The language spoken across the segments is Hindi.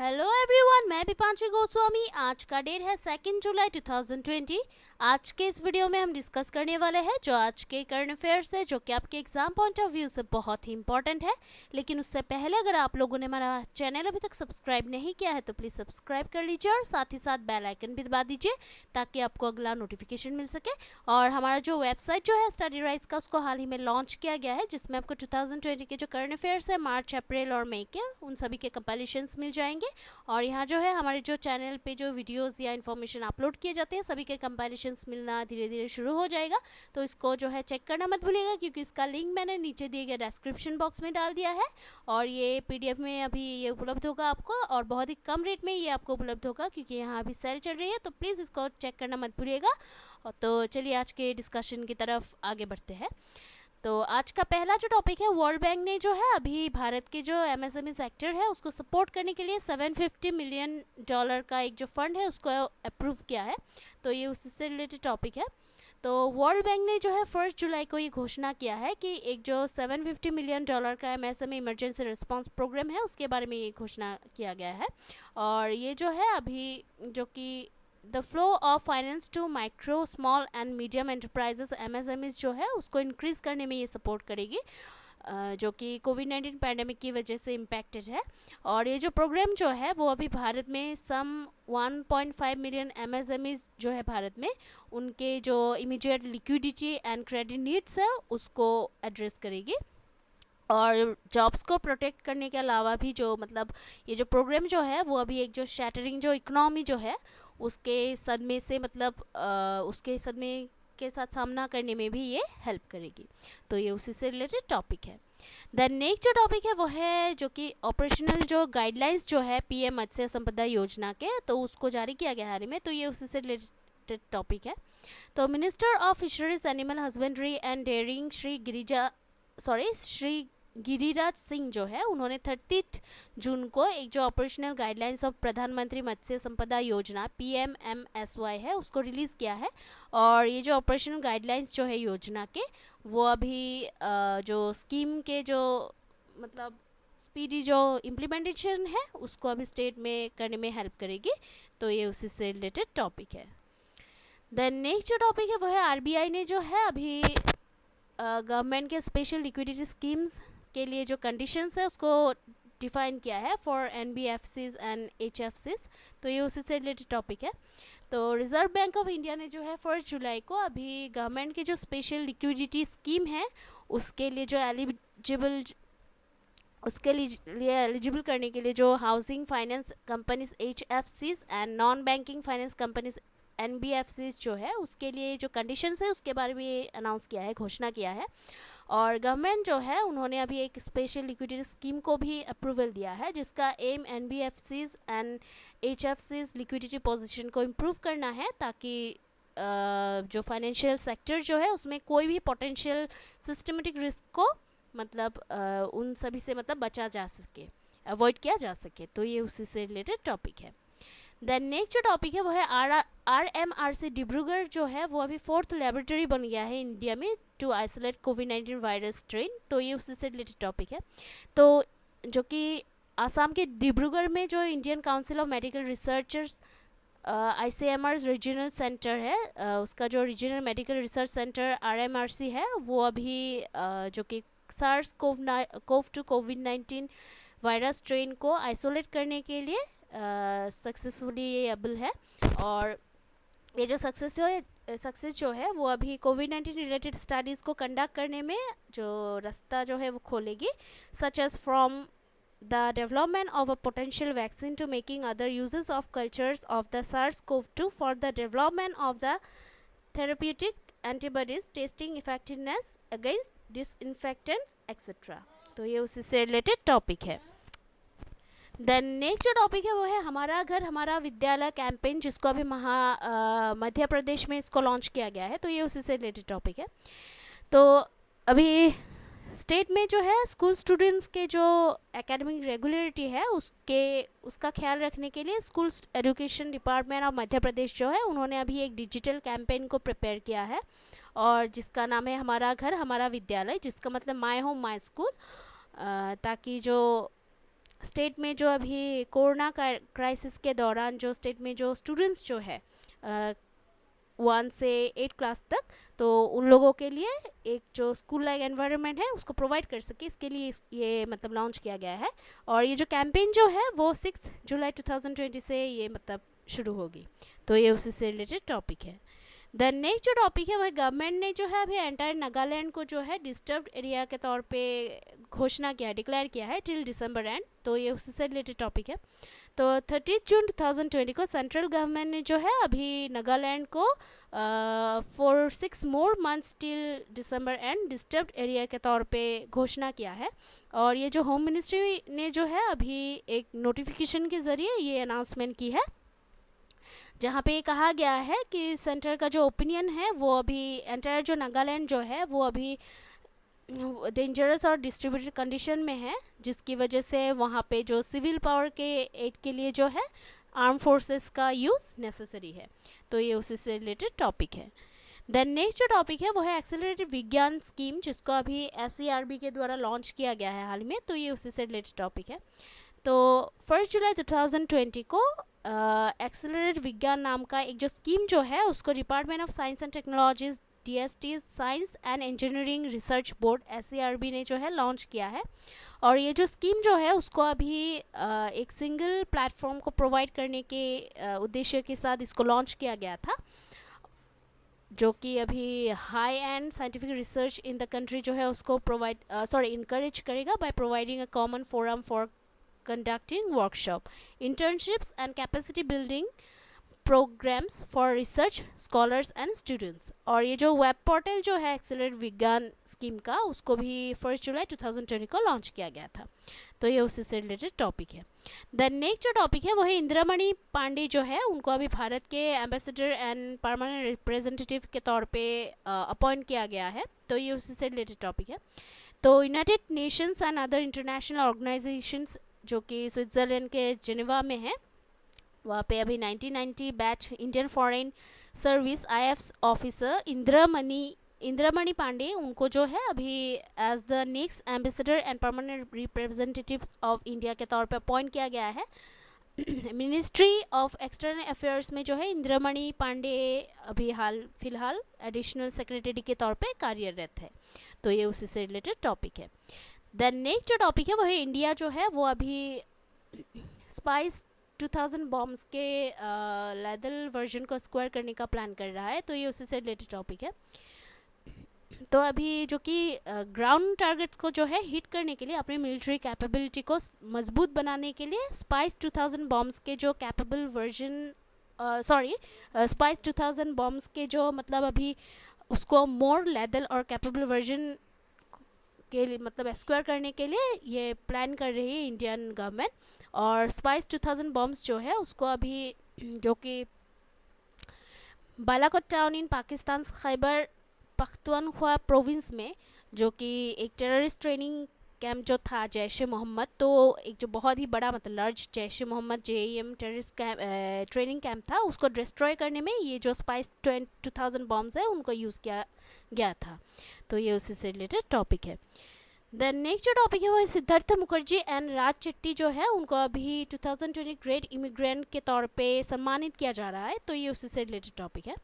हेलो एवरीवन, मैं दीपांशी गोस्वामी। आज का डेट है 2 जुलाई 2020। आज के इस वीडियो में हम डिस्कस करने वाले हैं जो आज के करंट अफेयर्स है, जो कि आपके एग्जाम पॉइंट ऑफ व्यू से बहुत ही इंपॉर्टेंट है। लेकिन उससे पहले अगर आप लोगों ने हमारा चैनल अभी तक सब्सक्राइब नहीं किया है तो प्लीज़ सब्सक्राइब कर लीजिए और साथ ही साथ बेल आइकन भी दबा दीजिए ताकि आपको अगला नोटिफिकेशन मिल सके। और हमारा जो वेबसाइट जो है स्टडी राइज का, उसको हाल ही में लॉन्च किया गया है, जिसमें आपको 2020 के जो करंट अफेयर्स है मार्च, अप्रैल और मई के, उन सभी के कंपाइलेशंस मिल जाएंगे। और यहाँ जो है हमारे जो चैनल पे जो वीडियोस या इन्फॉर्मेशन अपलोड किए जाते हैं सभी के कंपाइलेशंस मिलना धीरे धीरे शुरू हो जाएगा। तो इसको जो है चेक करना मत भूलिएगा, क्योंकि इसका लिंक मैंने नीचे दिए गए डिस्क्रिप्शन बॉक्स में डाल दिया है। और ये पीडीएफ में अभी ये उपलब्ध होगा आपको, और बहुत ही कम रेट में ये आपको उपलब्ध होगा, क्योंकि यहाँ अभी सेल चल रही है। तो प्लीज़ इसको चेक करना मत भूलिएगा। तो चलिए आज के डिस्कशन की तरफ आगे बढ़ते हैं। तो आज का पहला जो टॉपिक है, वर्ल्ड बैंक ने जो है अभी भारत के जो एमएसएमई सेक्टर है उसको सपोर्ट करने के लिए $750 मिलियन का एक जो फंड है उसको अप्रूव किया है। तो ये उससे रिलेटेड टॉपिक है। तो वर्ल्ड बैंक ने जो है 1 जुलाई को ये घोषणा किया है कि एक जो $750 मिलियन का एमएसएमई इमरजेंसी रिस्पांस प्रोग्राम है उसके बारे में ये घोषणा किया गया है। और ये जो है अभी जो कि the flow of finance to micro, small and medium enterprises MSMEs जो है उसको इंक्रीज करने में ये सपोर्ट करेगी, जो कि कोविड-19 पैंडेमिक की वजह से इम्पैक्टेड है। और ये जो प्रोग्राम जो है वो अभी भारत में सम 1.5 मिलियन एमएसएमईज जो है भारत में, उनके जो immediate liquidity and credit needs है उसको एड्रेस करेगी। और जॉब्स को प्रोटेक्ट करने के अलावा भी जो मतलब ये जो प्रोग्राम जो है वो अभी एक जो शैटरिंग जो इकोनॉमी जो है उसके सदमे से मतलब उसके सदमे के साथ सामना करने में भी ये हेल्प करेगी। तो ये उसी से रिलेटेड टॉपिक है। देन नेक्स्ट जो टॉपिक है वो है जो कि ऑपरेशनल जो गाइडलाइंस जो है पीएम मत्स्य संपदा योजना के, तो उसको जारी किया गया हाल ही में। तो ये उसी से रिलेटेड टॉपिक है। तो minister of fisheries, animal husbandry and dairying Shri Giriraj Singh जो है उन्होंने 30 जून को एक जो ऑपरेशनल गाइडलाइंस ऑफ प्रधानमंत्री मत्स्य संपदा योजना PMMSY है उसको रिलीज़ किया है। और ये जो ऑपरेशनल गाइडलाइंस जो है योजना के, वो अभी जो स्कीम के जो मतलब स्पीडी जो इम्प्लीमेंटेशन है उसको अभी स्टेट में करने में हेल्प करेगी। तो ये उसी से रिलेटेड टॉपिक है। देन नेक्स्ट जो टॉपिक है वो है आरबीआई ने जो है अभी गवर्नमेंट के स्पेशल लिक्विडिटी स्कीम्स के लिए जो कंडीशंस है उसको डिफाइन किया है फॉर NBFCs एंड HFCs। तो ये उसी से रिलेटेड टॉपिक है। तो रिजर्व बैंक ऑफ इंडिया ने जो है 1 जुलाई को अभी गवर्नमेंट की जो स्पेशल लिक्विडिटी स्कीम है उसके लिए जो एलिजिबल करने के लिए जो housing finance companies HFCs and non banking finance companies NBFCs जो है उसके लिए जो कंडीशंस है उसके बारे में अनाउंस किया है, घोषणा किया है। और गवर्नमेंट जो है उन्होंने अभी एक स्पेशल लिक्विडिटी स्कीम को भी अप्रूवल दिया है, जिसका aim NBFCs and HFCs liquidity position को इम्प्रूव करना है, ताकि जो फाइनेंशियल सेक्टर जो है उसमें कोई भी पोटेंशियल सिस्टमेटिक रिस्क को मतलब उन सभी से मतलब बचा जा सके, अवॉइड किया जा सके। तो ये उसी से रिलेटेड टॉपिक है। देन नेक्स्ट जो टॉपिक है वो है RMRC डिब्रूगढ़ जो है वो अभी 4th लेबोरेटरी बन गया है इंडिया में टू आइसोलेट कोविड-19 वायरस स्ट्रेन। तो ये उसी से रिलेटेड टॉपिक है। तो जो कि आसाम के डिब्रूगढ़ में जो Indian council of medical researchers ICMR regional centre है, उसका जो regional medical research centre RMRC है वो अभी जो कि SARS-CoV-2 कोविड-19 वायरस स्ट्रेन को आइसोलेट करने के लिए सक्सेसफुली एबल है। और ये जो सक्सेस जो है वो अभी कोविड-19 रिलेटेड स्टडीज़ को कंडक्ट करने में जो रास्ता जो है वो खोलेगी, such as from the development of a potential vaccine to making other uses of cultures of the SARS-CoV-2 for the development of the therapeutic antibodies, testing effectiveness against disinfectants etc. तो ये उसी से रिलेटेड टॉपिक है। देन नेक्स्ट जो टॉपिक है वो है हमारा घर हमारा विद्यालय कैंपेन, जिसको अभी मध्य प्रदेश में इसको लॉन्च किया गया है। तो ये उसी से रिलेटेड टॉपिक है। तो अभी स्टेट में जो है स्कूल स्टूडेंट्स के जो एकेडमिक रेगुलरिटी है उसका ख्याल रखने के लिए school education department of Madhya Pradesh जो है उन्होंने अभी एक डिजिटल कैंपेन को प्रिपेयर किया है, और जिसका नाम है हमारा घर हमारा विद्यालय, जिसका मतलब माय होम माय स्कूल, ताकि जो स्टेट में जो अभी कोरोना क्राइसिस के दौरान जो स्टेट में जो स्टूडेंट्स जो है 1 से 8 क्लास तक, तो उन लोगों के लिए एक जो स्कूल लाइक एनवायरनमेंट है उसको प्रोवाइड कर सके, इसके लिए ये मतलब लॉन्च किया गया है। और ये जो कैंपेन जो है वो 6 जुलाई 2020 से ये मतलब शुरू होगी। तो ये उसी से रिलेटेड टॉपिक है। द नेक्स्ट जो टॉपिक है वह गवर्नमेंट ने जो है अभी एंटायर नागालैंड को जो है डिस्टर्ब्ड एरिया के तौर पे घोषणा किया है, डिक्लेयर किया है टिल दिसंबर एंड। तो ये उससे से रिलेटेड टॉपिक है। तो 30 जून 2020 को सेंट्रल गवर्नमेंट ने जो है अभी नागालैंड को for 6 more months till December and disturbed area के तौर पे घोषणा किया है। और ये जो होम मिनिस्ट्री ने जो है अभी एक नोटिफिकेशन के ज़रिए ये अनाउंसमेंट की है, जहाँ पे कहा गया है कि सेंटर का जो ओपिनियन है वो अभी एंटायर जो नागालैंड जो है वो अभी डेंजरस और डिस्ट्रीब्यूटेड कंडीशन में है, जिसकी वजह से वहाँ पे जो सिविल पावर के एड के लिए जो है आर्म फोर्सेस का यूज़ नेसेसरी है। तो ये उसी से रिलेटेड टॉपिक है। देन नेक्स्ट जो टॉपिक है वो है एक्सेलरेटेड विज्ञान स्कीम, जिसको अभी SCRB के द्वारा लॉन्च किया गया है हाल में। तो ये उसी से रिलेटेड टॉपिक है। तो 1 जुलाई 2020 को एक्सेलरेटेड विज्ञान नाम का एक जो स्कीम जो है उसको department of science and technologies DST science and engineering research board SCRB ने जो है लॉन्च किया है। और ये जो स्कीम जो है उसको अभी एक सिंगल प्लेटफॉर्म को प्रोवाइड करने के उद्देश्य के साथ इसको लॉन्च किया गया था, जो कि अभी high and scientific research in the country जो है उसको इनकरेज करेगा by providing a common forum for conducting workshop, internships and capacity building programs for research scholars and students। और ये जो वेब पोर्टल जो है एक्सेलरेट विज्ञान स्कीम का उसको भी 1 जुलाई 2020 को लॉन्च किया गया था। तो ये उसी से रिलेटेड टॉपिक है। देन नेक्स्ट जो टॉपिक है वो है इंदिरामणि पांडे जो है उनको अभी भारत के एम्बेसडर एंड परमानेंट रिप्रेजेंटेटिव के तौर पे अपॉइंट किया गया है। तो ये उसी से रिलेटेड टॉपिक है। तो United Nations and other international organisations जो कि स्विट्ज़रलैंड के जिनेवा में है, वहाँ पे अभी 1990 batch Indian foreign service IF officer Indiramani Pandey उनको जो है अभी as the next ambassador and permanent representative of India के तौर पे अपॉइंट किया गया है। मिनिस्ट्री ऑफ एक्सटर्नल अफेयर्स में जो है इंदिरामणि पांडे अभी फिलहाल एडिशनल सेक्रेटरी के तौर पे कार्यरत है। तो ये उसी से रिलेटेड टॉपिक है। देन नेक्स्ट जो टॉपिक है वो है इंडिया जो है वो अभी स्पाइस 2000 बॉम्ब्स के लैदल वर्जन को स्क्वायर करने का प्लान कर रहा है। तो ये उसी से रिलेटेड टॉपिक है। तो अभी जो कि ग्राउंड टारगेट्स को जो है हिट करने के लिए अपनी मिलिट्री कैपेबिलिटी को मजबूत बनाने के लिए स्पाइस 2000 बॉम्ब्स के जो कैपेबल वर्जन स्पाइस 2000 बॉम्ब्स के जो मतलब अभी उसको मोर लैदल और कैपेबल वर्जन के लिए मतलब स्क्वायर करने के लिए ये प्लान कर रही है इंडियन गवर्नमेंट। और स्पाइस 2000 बॉम्ब्स जो है उसको अभी जो कि Balakot town in Pakistan Khyber Pakhtunkhwa province में जो कि एक टेररिस्ट ट्रेनिंग कैंप जो था जैश ए मोहम्मद, तो एक जो बहुत ही बड़ा मतलब large Jaish e Mohammed JEM terrorist training camp था, उसको डिस्ट्रॉय करने में ये जो स्पाइस 2000 बॉम्ब्स है उनको यूज़ किया गया था। तो ये उसी से रिलेटेड टॉपिक है। देन नेक्स्ट जो टॉपिक है वो सिद्धार्थ मुखर्जी एंड राज चेट्टी जो है उनको अभी 2020 ग्रेट इमिग्रेंट के तौर पे सम्मानित किया जा रहा है। तो ये उसी से रिलेटेड टॉपिक है।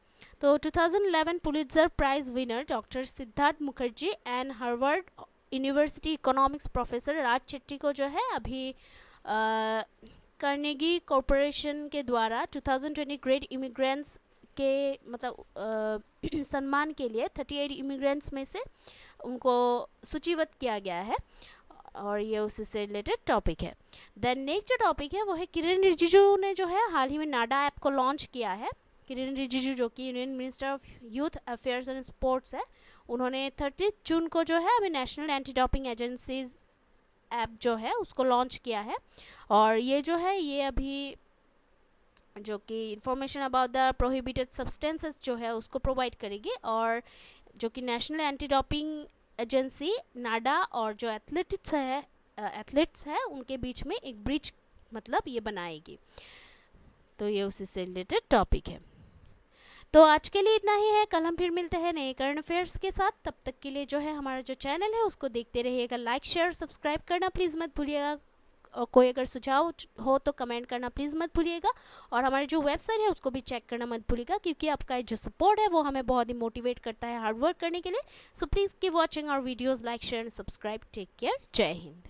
तो 2011 Pulitzer prize winner doctor Siddhartha Mukherjee and Harvard university economics professor Raj Chetty को जो है अभी कार्नेगी कॉरपोरेशन के द्वारा 2020 ग्रेट इमिग्रेंट्स के मतलब सम्मान के लिए 38 इमिग्रेंट्स में से उनको सूचीबद्ध किया गया है। और ये उसी से रिलेटेड टॉपिक है। देन नेक्स्ट जो टॉपिक है वो है किरेन रिजिजू ने जो है हाल ही में नाडा ऐप को लॉन्च किया है। किरेन रिजिजू जो कि union minister of youth affairs and sports है, उन्होंने 30 जून को जो है अभी national anti doping agencies app जो है उसको लॉन्च किया है। और ये जो है ये अभी जो कि information about the prohibited substances जो है उसको प्रोवाइड करेगी। और जो कि नेशनल एंटी डोपिंग एजेंसी नाडा और जो एथलीट्स है उनके बीच में एक ब्रिज मतलब ये बनाएगी। तो ये उसी से रिलेटेड टॉपिक है। तो आज के लिए इतना ही है। कल हम फिर मिलते हैं नए करंट अफेयर्स के साथ। तब तक के लिए जो है हमारा जो चैनल है उसको देखते रहिएगा। लाइक शेयर सब्सक्राइब करना प्लीज़ मत भूलिएगा। कोई अगर सुझाव हो तो कमेंट करना प्लीज़ मत भूलिएगा, और हमारी जो वेबसाइट है उसको भी चेक करना मत भूलिएगा, क्योंकि आपका जो सपोर्ट है वो हमें बहुत ही मोटिवेट करता है हार्ड वर्क करने के लिए। So please keep watching our videos, like share and subscribe. Take care, जय हिंद।